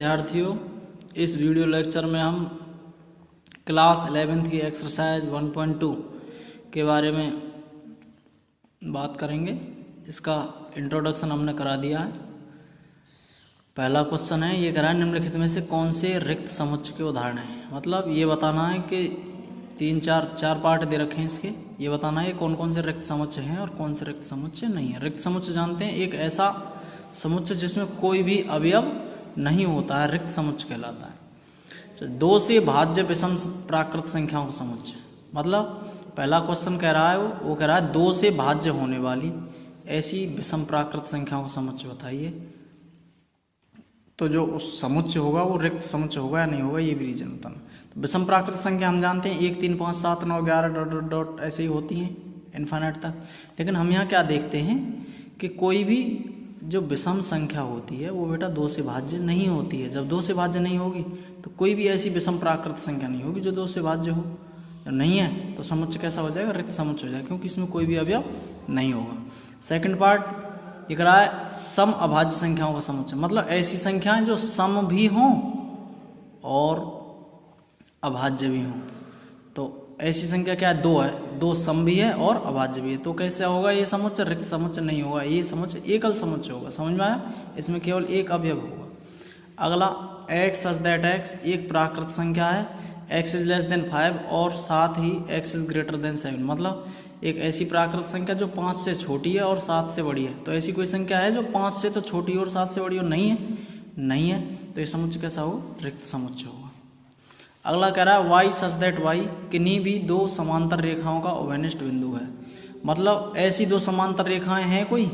विद्यार्थियों, इस video lecture में हम क्लास 11th की एक्सरसाइज 1.2 के बारे में बात करेंगे। इसका इंट्रोडक्शन हमने करा दिया है। पहला क्वेश्चन है, ये करा है निम्नलिखित में से कौन से रिक्त समुच्चय के उदाहरण हैं। मतलब ये बताना है कि चार पार्ट दे रखे हैं इसके। ये बताना है कौन कौन से रिक्त समुच्चय हैं और कौन से रिक्त समुच्चय नहीं है। रिक्त समुच्चय जानते हैं, एक ऐसा समुच्चय जिसमें कोई भी अवयव नहीं होता है, रिक्त समुच्चय कहलाता है। तो दो से भाज्य विषम प्राकृत संख्याओं का समुच्चय, मतलब पहला क्वेश्चन कह रहा है वो कह रहा है दो से भाज्य होने वाली ऐसी विषम प्राकृत संख्याओं का समुच्चय बताइए। तो जो उस समुच्चय होगा वो रिक्त समुच्चय होगा या नहीं होगा, ये भी रीजन बताना। तो विषम प्राकृत संख्या हम जानते हैं 1 3 5 7 9 11 डॉट डॉट डॉट ऐसे ही होती हैं इन्फिनिट तक। लेकिन हम यहाँ क्या देखते हैं कि कोई भी जो विषम संख्या होती है वो बेटा दो से भाज्य नहीं होती है। जब दो से भाज्य नहीं होगी तो कोई भी ऐसी विषम प्राकृत संख्या नहीं होगी जो दो से भाज्य हो। जब नहीं है तो समुच्चय कैसा हो जाएगा, रिक्त समुच्चय हो जाएगा, क्योंकि इसमें कोई भी अवयव नहीं होगा। सेकंड पार्ट ये कह रहा है सम अभाज्य संख्याओं का समुच्चय, मतलब ऐसी संख्याएं जो सम भी हों और अभाज्य भी हों। तो ऐसी संख्या क्या है, दो है, दो सम भी है और अभाज्य भी है। तो कैसे होगा ये समुच्चय, रिक्त समुच्चय नहीं होगा, ये समुच्चय एकल समुच्चय होगा। समझ में आया, इसमें केवल एक अवयव होगा। अगला x सच दैट x एक प्राकृत संख्या है, x इज लेस देन 5 और साथ ही x इज ग्रेटर देन 7, मतलब एक ऐसी प्राकृत संख्या जो 5 से छोटी है और 7 से बड़ी है। तो ऐसी कोई संख्या है जो 5 से तो छोटी है और 7 से बड़ी हो, नहीं है, नहीं है, तो ये समुच्चय कैसा होगा, रिक्त समुच्चय होगा। अगला कह रहा है y सच दैट y किन्हीं भी दो समांतर रेखाओं का अभिनिष्ट बिंदु है, मतलब ऐसी दो समांतर रेखाएं हैं कोई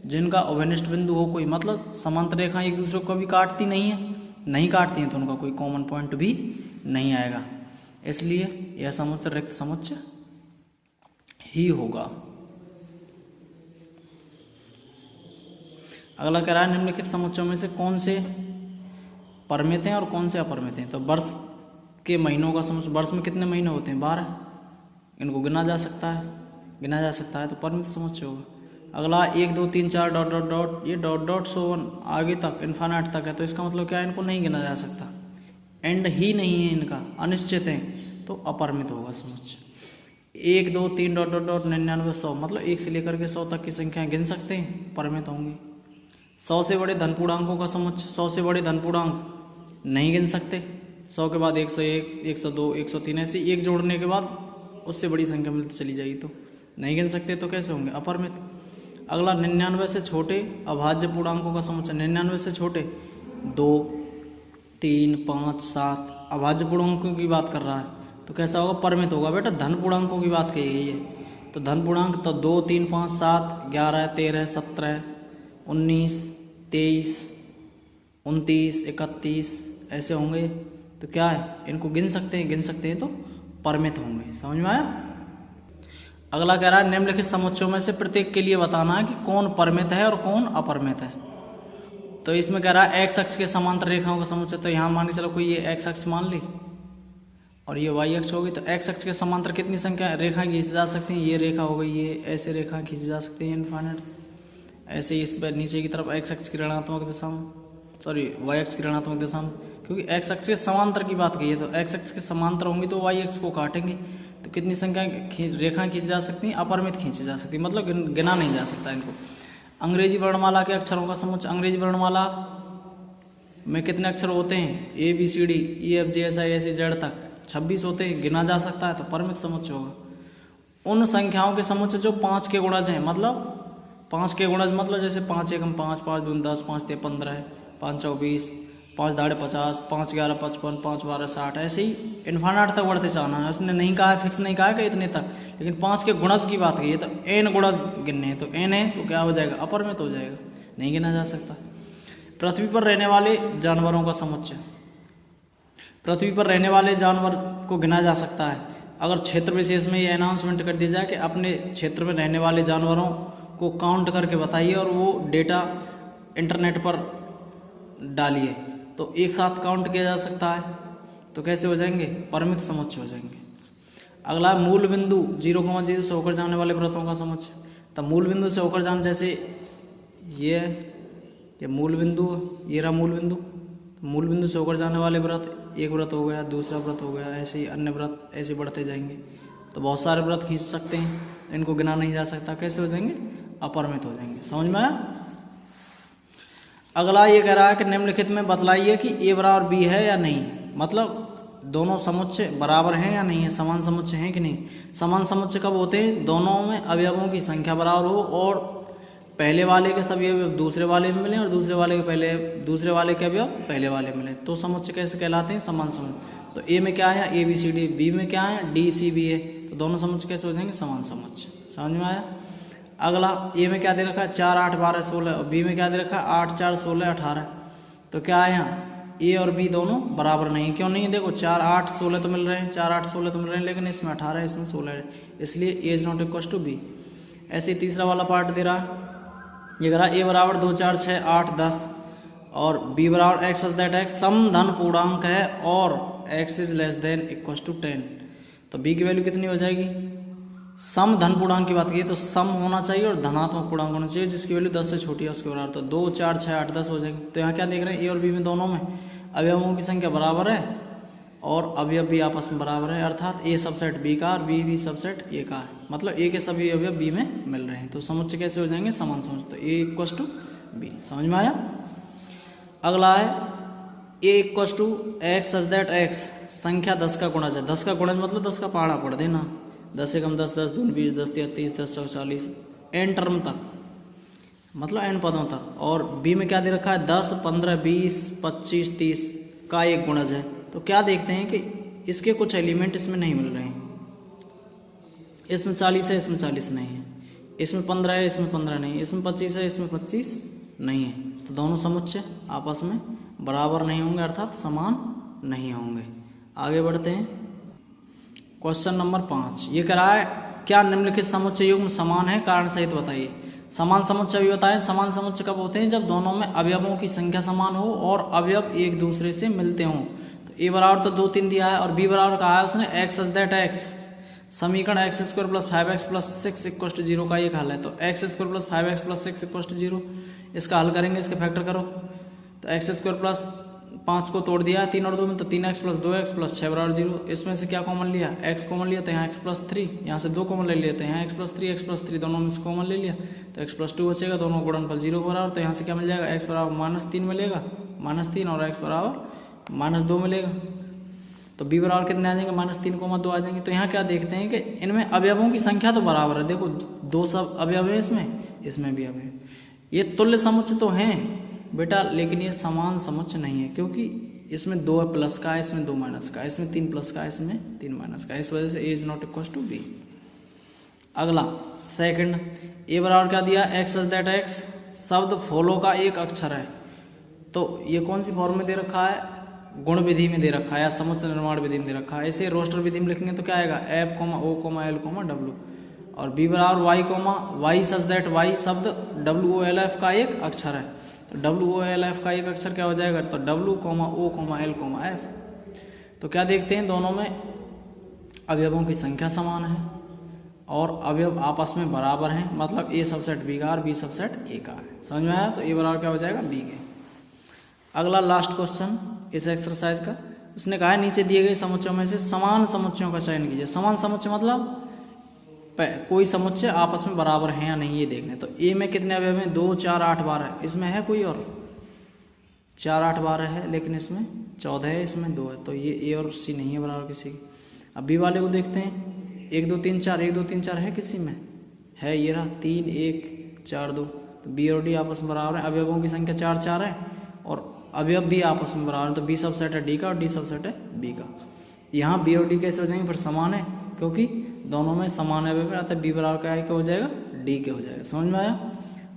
जिनका अभिनिष्ट बिंदु हो कोई, मतलब समांतर रेखाएं एक दूसरे को कभी काटती नहीं है, नहीं काटती हैं तो उनका कोई कॉमन पॉइंट भी नहीं आएगा, इसलिए यह समुच्चय रिक्त समुच्चय ही होगा। अगला कह रहा है निम्नलिखित समुच्चयों में से कौन से परिमित हैं और कौन से अपरिमित हैं। तो वर्ष के महीनों का समुच्चय, वर्ष में कितने महीने होते हैं, 12, इनको गिना जा सकता है, तो परिमित समुच्चय होगा। अगला 1 2 3 4 डॉट डॉट डॉट, ये डॉट डॉट सो वन आगे तक इन्फिनिट तक है, तो इसका मतलब क्या है, इनको नहीं गिना जा सकता, एंड ही नहीं है इनका, अनिश्चित है, तो अपरिमित होगा समुच्चय। 1 2 3 डॉट डॉट डॉट 99 100, मतलब 1 से लेकर के 100 तक की संख्याएं गिन सकते हैं, परिमित होंगे। 100 से बड़े धनपूर्णांकों का समुच्चय, 100 से बड़े धनपूर्णांक नहीं गिन सकते, 100 के बाद 101 102 103 ऐसे एक जोड़ने के बाद उससे बड़ी संख्या मिलती चली जाएगी, तो नहीं गिन सकते, तो कैसे होंगे, अपरिमित। अगला 99 से छोटे अभाज्य पूर्णांकों का समुच्चय, 99 से छोटे 2 3 5 7 अभाज्य पूर्णांकों की बात कर रहा है, तो कैसा होगा, परिमित होगा। बेटा धन पूर्णांकों की बात कही गई है, तो धन पूर्णांक तो 2 3 5 7 11 13 17 19 23 29 31 ऐसे होंगे, तो क्या है, इनको गिन सकते हैं, तो परिमित होंगे। समझ में आया। अगला कह रहा है निम्नलिखित समुच्चयों में से प्रत्येक के लिए बताना है कि कौन परिमित है और कौन अपरिमित है। तो इसमें कह रहा है एक्स अक्ष के समांतर रेखाओं का समुच्चय, तो यहाँ मान के चलो कोई ये एक्स अक्ष मान ली और ये वाई अक्ष होगी, तो एक्स अक्ष के समांतर कितनी संख्या रेखाएं खींची जा सकती हैं, ये रेखा हो गई, ये ऐसे रेखा खींची जा सकती है इनफाइनाइट, ऐसे ही इस पर नीचे की तरफ एक्स अक्ष की ऋणात्मक दिशा में, सॉरी वाई अक्ष की ऋणात्मक दिशा में, क्योंकि एक्स अक्ष के समांतर की बात की है, तो एक्स अक्ष के समांतर होंगी तो वाई अक्ष को काटेंगे, तो कितनी संख्याएं रेखाएं खींची जा सकती हैं, अपरिमित खींची जा सकती है, मतलब गिना नहीं जा सकता इनको। अंग्रेजी वर्णमाला के अक्षरों का समुच्चय, अंग्रेजी वर्णमाला में कितने अक्षर होते हैं, ABCD EFGHIJK तक 26 होते हैं, गिना जा सकता है, तो परिमित समुच्चय होगा। उन संख्याओं के समुच्चय जो 5 के गुणज हैं, मतलब 5 के गुणज मतलब जैसे 5 एकम 5 5 दूनी 10 5 3 15 5 4 20 5 दाढ़े 50 5 11 55 5 12 60 ऐसे ही इन्फिनिट तक बढ़ते जाना है। उसने नहीं कहा है, फिक्स नहीं कहा है कि इतने तक, लेकिन 5 के गुणज की बात की है, तो n गुणज गिनने हैं, तो n है तो क्या हो जाएगा, अपरिमित हो जाएगा, नहीं गिना जा सकता। पृथ्वी पर रहने वाले जानवरों का समुच्चय, पृथ्वी पर रहने वाले जानवर को गिना जा सकता है अगर क्षेत्र विशेष में ये अनाउंसमेंट कर दिया जाए कि अपने क्षेत्र में रहने वाले जानवरों को काउंट करके बताइए और वो डेटा इंटरनेट पर डालिए, तो एक साथ काउंट किया जा सकता है, तो कैसे हो जाएंगे, परिमित समुच्चय हो जाएंगे। अगला मूल बिंदु 0,0 से होकर जाने वाले वृत्तों का समुच्चय, तब मूल बिंदु से होकर जाने, जैसे ये मूल बिंदु, ये रहा मूल बिंदु, मूल बिंदु से होकर जाने वाले व्रत, एक व्रत हो गया, दूसरा व्रत हो गया, ऐसे ही अन्य व्रत ऐसे बढ़ते जाएंगे। तो बहुत सारे व्रत खींच सकते हैं, तो इनको गिना नहीं जा सकता। कैसे हो जाएंगे? अपरिमित हो जाएंगे। समझ में आया? अगला ये कह रहा है कि निम्नलिखित में बतलाइए कि ए बराबर बी है या नहीं। मतलब दोनों समुच्चय बराबर हैं या नहीं है, समान समुच्चय हैं कि नहीं। समान समुच्चय कब होते हैं? दोनों में अवयवों की संख्या बराबर हो और पहले वाले के सभी अवयव दूसरे वाले में मिले और दूसरे वाले के अवयव पहले वाले में मिले, तो समुच्चय कैसे कहलाते हैं? समान समुच्चय। तो ए में क्या है? A B C D. B में क्या है? डी सी बी है। तो दोनों समुच्चय कैसे हो जाएंगे? समान समुच्चय। समझ में आया? अगला ए में क्या दे रखा है? 4 8 12 16 और बी में क्या दे रखा है? 8 4 16 18। तो क्या है यहाँ? ए और बी दोनों बराबर नहीं। क्यों नहीं? देखो 4 8 16 तो मिल रहे हैं, 4 8 16 तो मिल रहे हैं, लेकिन इसमें 18 है, इसमें 16 है, इसलिए A is not equal to B. ऐसे ही तीसरा वाला पार्ट दे रहा है, ये कह रहा है ए बराबर 2 4 6 8 10 और बी बराबर एक्स सच दैट एक्स सम धन पूर्णांक है और X is less than equal to 10। तो बी की वैल्यू कितनी हो जाएगी? सम धन पूर्णांक की बात की तो सम होना चाहिए और धनात्मक पूर्णांक होना चाहिए जिसकी वैल्यू 10 से छोटी है उसके बराबर। तो 2 4 6 8 10 हो जाएगी। तो यहाँ क्या देख रहे हैं? ए और बी में दोनों में अवयवों की संख्या बराबर है और अवयव भी आपस में बराबर है, अर्थात ए सबसेट बी का और बी भी सबसेट ए का है। मतलब ए के सभी अवयव बी में मिल रहे हैं। तो समुच्चय कैसे हो जाएंगे? समान समुच्चय। तो ए इक्वल टू बी। समझ में आया? अगला है A equal to X such that X संख्या 10 का गुणज है। 10 का गुणज मतलब 10 का पहाड़ा पढ़ देना। 10 से कम 10 10 दून 20 10 3 30 10 4 40 एन टर्म तक, मतलब एन पदों तक। और बी में क्या दे रखा है? 10 15 20 25 30 का एक गुणज है। तो क्या देखते हैं कि इसके कुछ एलिमेंट इसमें नहीं मिल रहे हैं। इसमें 40 है, इसमें 40 नहीं है, इसमें 15 है, इसमें 15 नहीं है, इसमें 25 है, इसमें 25 नहीं है। तो दोनों समुच्चय आपस में बराबर नहीं होंगे, अर्थात समान नहीं होंगे। आगे बढ़ते हैं। क्वेश्चन नंबर 5 ये कह रहा है क्या निम्नलिखित समुच्चय युग्म समान है? कारण सहित बताइए। समान समुच्चय भी बताएं। समान समुच्चय कब होते हैं? जब दोनों में अवयवों की संख्या समान हो और अवयव एक दूसरे से मिलते हों। तो ए बराबर तो 2 3 दिया है और बी बराबर कहा है उसने एक्स सच दैट एक्स समीकरण X square plus 5x plus 6 equal to 0 का एक हल है। तो X square plus 5x plus 6 equal to 0 इसका हल करेंगे, इसके फैक्टर करो। तो एक्स स्क्वायर प्लस 5 को तोड़ दिया 3 और 2 में, तो 3x प्लस 2x प्लस 6 बराबर 0। इसमें से क्या कॉमन लिया? x कॉमन लिया तो यहाँ x प्लस 3, यहाँ से 2 कॉमन ले लिया तो यहाँ x प्लस 3 दोनों में से कॉमन ले लिया तो x प्लस 2 बचेगा, दोनों गुणनफल 0 बराबर। तो यहाँ से क्या मिल जाएगा? x बराबर -3 मिलेगा, -3 और x बराबर -2 मिलेगा। तो b बराबर कितने आ जाएंगे? -3, 2 आ जाएंगे। तो यहाँ क्या देखते हैं कि इनमें अवयवों की संख्या तो बराबर है। देखो 2 सब अवयव है, इसमें भी अवयव। ये तुल्य समुच्चय तो हैं बेटा, लेकिन ये समान समुच्चय नहीं है, क्योंकि इसमें 2 प्लस का है, इसमें 2 माइनस का है, इसमें 3 प्लस का है, इसमें 3 माइनस का है। इस वजह से A is not equal to B. अगला सेकंड, ए बराबर क्या दिया? एक्स सच दैट एक्स शब्द फॉलो का एक अक्षर है। तो ये कौन सी फॉर्म में दे रखा है? गुण विधि में दे रखा है या समुच्चय निर्माण विधि में दे रखा है। ऐसे रोस्टर विधि में लिखेंगे तो क्या आएगा? F O L W. और बी बराबर वाई सच दैट वाई शब्द WOLF का एक अक्षर है। तो WOLF का एक अक्षर क्या हो जाएगा? तो WO, L, F। तो क्या देखते हैं? दोनों में अवयवों की संख्या समान है और अवयव आपस में बराबर हैं, मतलब ए सबसेट बी का और बी सबसेट ए का है। समझ में आया? तो ए बराबर क्या हो जाएगा? बी के। अगला लास्ट क्वेश्चन इस एक्सरसाइज का, उसने कहा है नीचे दिए गए समुच्चयों में से समान समुच्चयों का चयन कीजिए। समान समुच्चय मतलब कोई समुच्चय आपस में बराबर है या नहीं ये देखने। तो ए में कितने अवयव हैं? 2 4 8 12। इसमें है कोई और? 4 8 12 है, लेकिन इसमें 14 है, इसमें 2 है। तो ये ए और सी नहीं है बराबर किसी की। अब बी वाले को देखते हैं। 1 2 3 4 1 2 3 4 है किसी में? है, ये रहा 3 1 4 2। तो बी और डी आपस में बराबर है। अवयवों की संख्या 4 4 है और अवयव भी आपस में बराबर है। तो बी सबसेट है डी का और डी सबसेट है बी का। यहाँ बी और डी कैसे हो जाएंगे? फिर समान है, क्योंकि दोनों में समान अवयव है, अतः बी बराबर क्या हो जाएगा? डी के हो जाएगा। समझ में आया?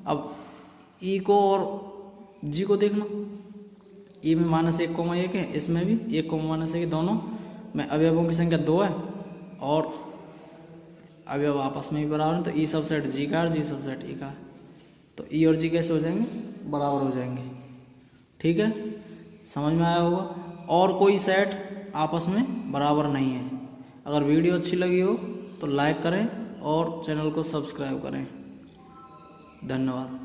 अब ई को और जी को देखना। ई में -1, है, इसमें भी 1, -1 दोनों में अवयवों की संख्या 2 है और अवयव आपस में भी बराबर है। तो ई सबसेट जी का और जी सबसेट ई का। तो ई और जी कैसे हो जाएंगे? बराबर हो जाएंगे। ठीक है, समझ में आया होगा। और कोई सेट आपस में बराबर नहीं है। अगर वीडियो अच्छी लगी हो तो लाइक करें और चैनल को सब्सक्राइब करें। धन्यवाद।